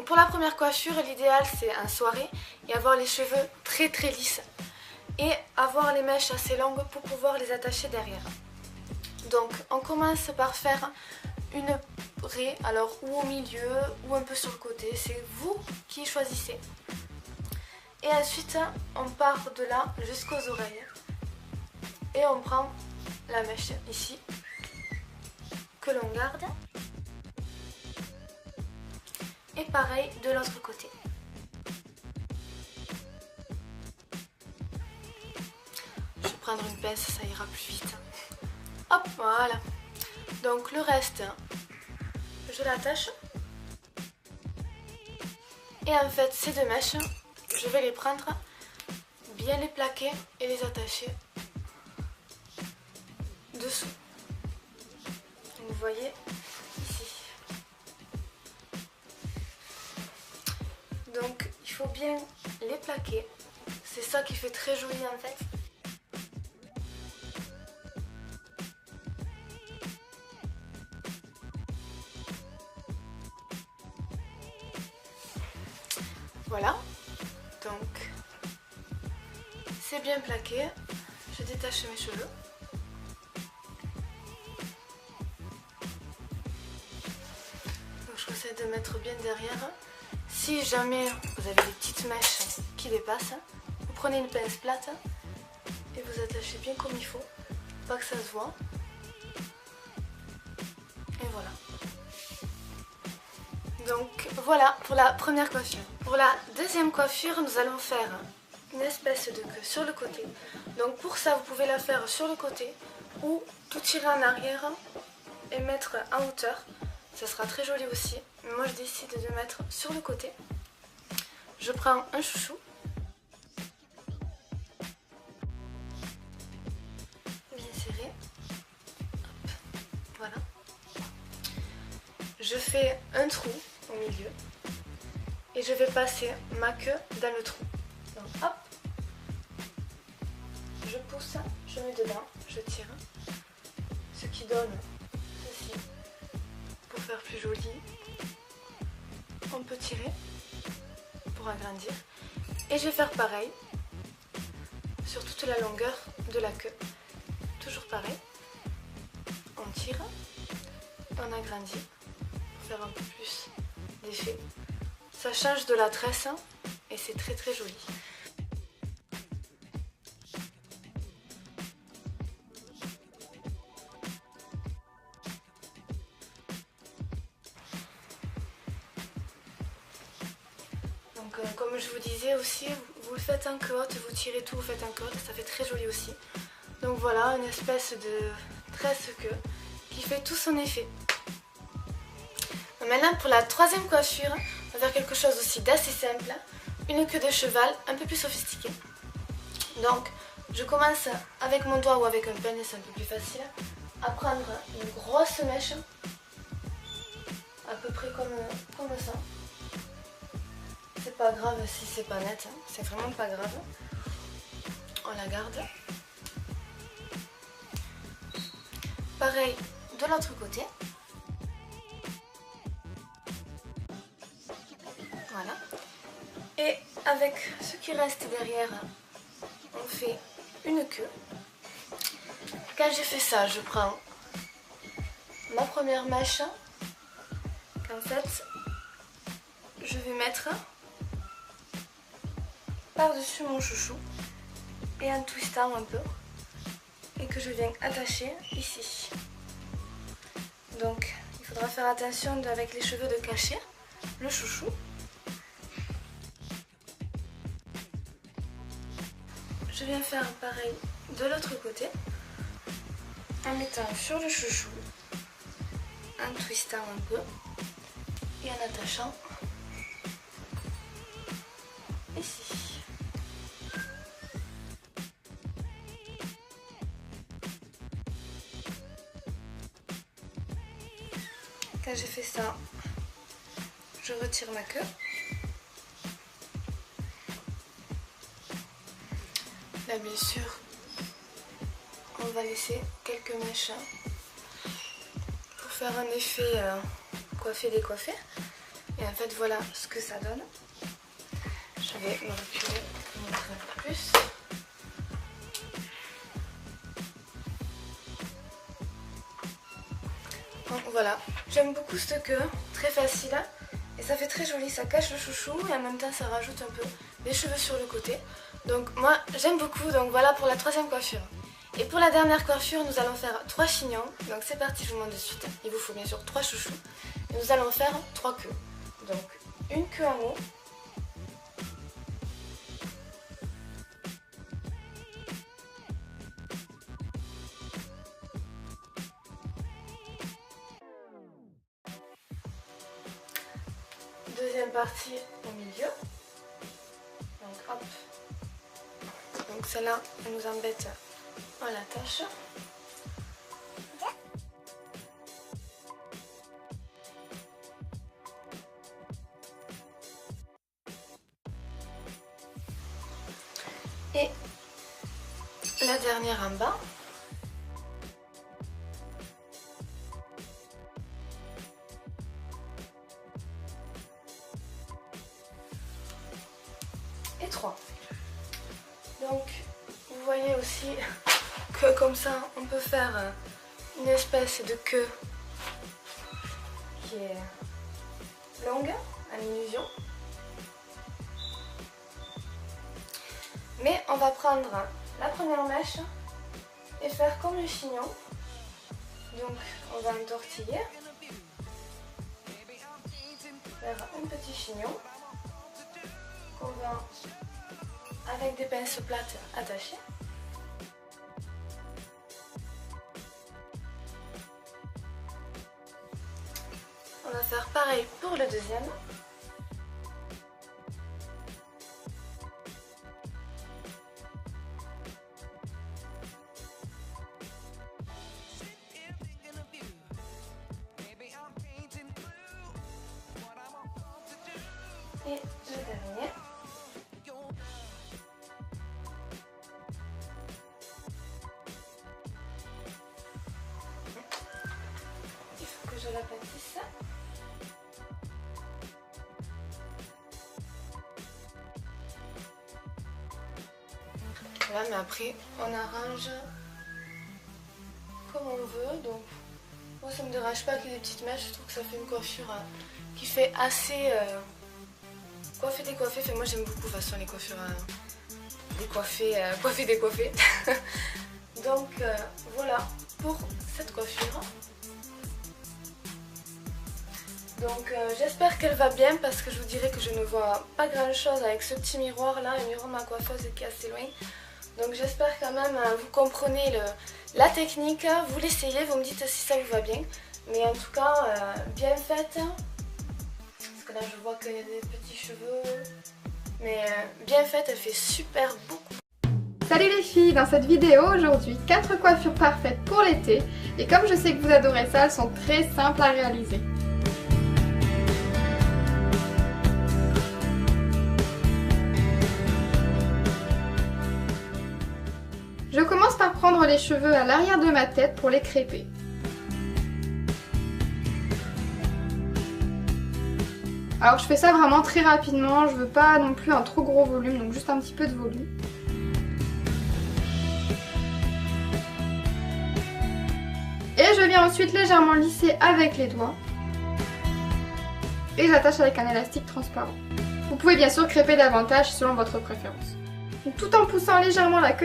Donc pour la première coiffure, l'idéal c'est en soirée et avoir les cheveux très lisses et avoir les mèches assez longues pour pouvoir les attacher derrière. Donc on commence par faire une raie, alors ou au milieu ou un peu sur le côté, c'est vous qui choisissez. Et ensuite on part de là jusqu'aux oreilles et on prend la mèche ici que l'on garde. Et pareil de l'autre côté. Je vais prendre une pince, ça ira plus vite. Hop, voilà. Donc le reste, je l'attache. Et en fait, ces deux mèches, je vais les prendre, bien les plaquer et les attacher dessous. Donc, vous voyez ici. Donc il faut bien les plaquer. C'est ça qui fait très joli en fait. Voilà, donc c'est bien plaqué, je détache mes cheveux. Donc je conseille de mettre bien derrière. Si jamais vous avez des petites mèches qui dépassent, vous prenez une pince plate et vous attachez bien comme il faut, pas que ça se voit. Et voilà. Donc voilà pour la première coiffure. Pour la deuxième coiffure, nous allons faire une espèce de queue sur le côté. Donc pour ça, vous pouvez la faire sur le côté ou tout tirer en arrière et mettre en hauteur. Ça sera très joli aussi. Mais moi, je décide de mettre sur le côté. Je prends un chouchou. Bien serré. Hop. Voilà. Je fais un trou au milieu et je vais passer ma queue dans le trou. Donc hop, je pousse, je mets dedans, je tire, ce qui donne ceci. Pour faire plus joli, on peut tirer pour agrandir et je vais faire pareil sur toute la longueur de la queue. Toujours pareil, on tire, on agrandit. Faire un peu plus d'effet. Ça change de la tresse et c'est très joli. Donc comme je vous disais aussi, vous le faites en queue haute, vous tirez tout, vous faites en queue haute, ça fait très joli aussi. Donc voilà, une espèce de tresse queue qui fait tout son effet. Maintenant pour la troisième coiffure, on va faire quelque chose aussi d'assez simple, une queue de cheval un peu plus sophistiquée. Donc je commence avec mon doigt ou avec un peigne, c'est un peu plus facile, à prendre une grosse mèche, à peu près comme ça. C'est pas grave si c'est pas net, c'est vraiment pas grave. On la garde. Pareil de l'autre côté. Voilà. Et avec ce qui reste derrière, on fait une queue. Quand j'ai fait ça, je prends ma première mèche qu'en fait je vais mettre par-dessus mon chouchou et en twistant un peu et que je viens attacher ici. Donc il faudra faire attention avec les cheveux de cacher le chouchou. Je viens faire pareil de l'autre côté en mettant sur le chouchou, en twistant un peu et en attachant ici. Quand j'ai fait ça, je retire ma queue. Là bien sûr, on va laisser quelques mèches pour faire un effet coiffé-décoiffé. Et en fait voilà ce que ça donne. Je vais me reculer pour vous montrer un peu plus. Donc voilà, j'aime beaucoup ce queue, très facile. Et ça fait très joli, ça cache le chouchou et en même temps ça rajoute un peu les cheveux sur le côté. Donc moi j'aime beaucoup, donc voilà pour la troisième coiffure. Et pour la dernière coiffure nous allons faire 3 chignons. Donc c'est parti, je vous montre de suite. Il vous faut bien sûr 3 chouchous. Et nous allons faire 3 queues. Donc une queue en haut. Deuxième partie au milieu. Donc hop. Donc celle-là, elle nous embête en la tâche. Et la dernière en bas. Et 3. Donc vous voyez aussi que comme ça on peut faire une espèce de queue qui est longue en illusion. Mais on va prendre la première mèche et faire comme le chignon. Donc on va entortiller, faire un petit chignon qu'on va avec des pinces plates attacher. On va faire pareil pour le deuxième. Et le dernier. Il faut que je l'aplatisse. Voilà, mais après on arrange comme on veut. Donc moi ça me dérange pas qu'il y ait des petites mèches. Je trouve que ça fait une coiffure qui fait assez décoiffée. Enfin, moi j'aime beaucoup de toute façon les coiffures décoiffées. Donc voilà pour cette coiffure. Donc j'espère qu'elle va bien parce que je vous dirais que je ne vois pas grand chose avec ce petit miroir là, le miroir de ma coiffeuse qui est assez loin. Donc j'espère quand même vous comprenez la technique, vous l'essayez, vous me dites si ça vous va bien. Mais en tout cas bien faite. Parce que là je vois qu'il y a des petits cheveux. Mais bien faite, elle fait super beaucoup. Salut les filles, dans cette vidéo aujourd'hui 4 coiffures parfaites pour l'été. Et comme je sais que vous adorez ça, elles sont très simples à réaliser. Je commence par prendre les cheveux à l'arrière de ma tête pour les crêper. Alors je fais ça vraiment très rapidement, je veux pas non plus un trop gros volume, donc juste un petit peu de volume. Et je viens ensuite légèrement lisser avec les doigts. Et j'attache avec un élastique transparent. Vous pouvez bien sûr crêper davantage selon votre préférence. Donc, tout en poussant légèrement la queue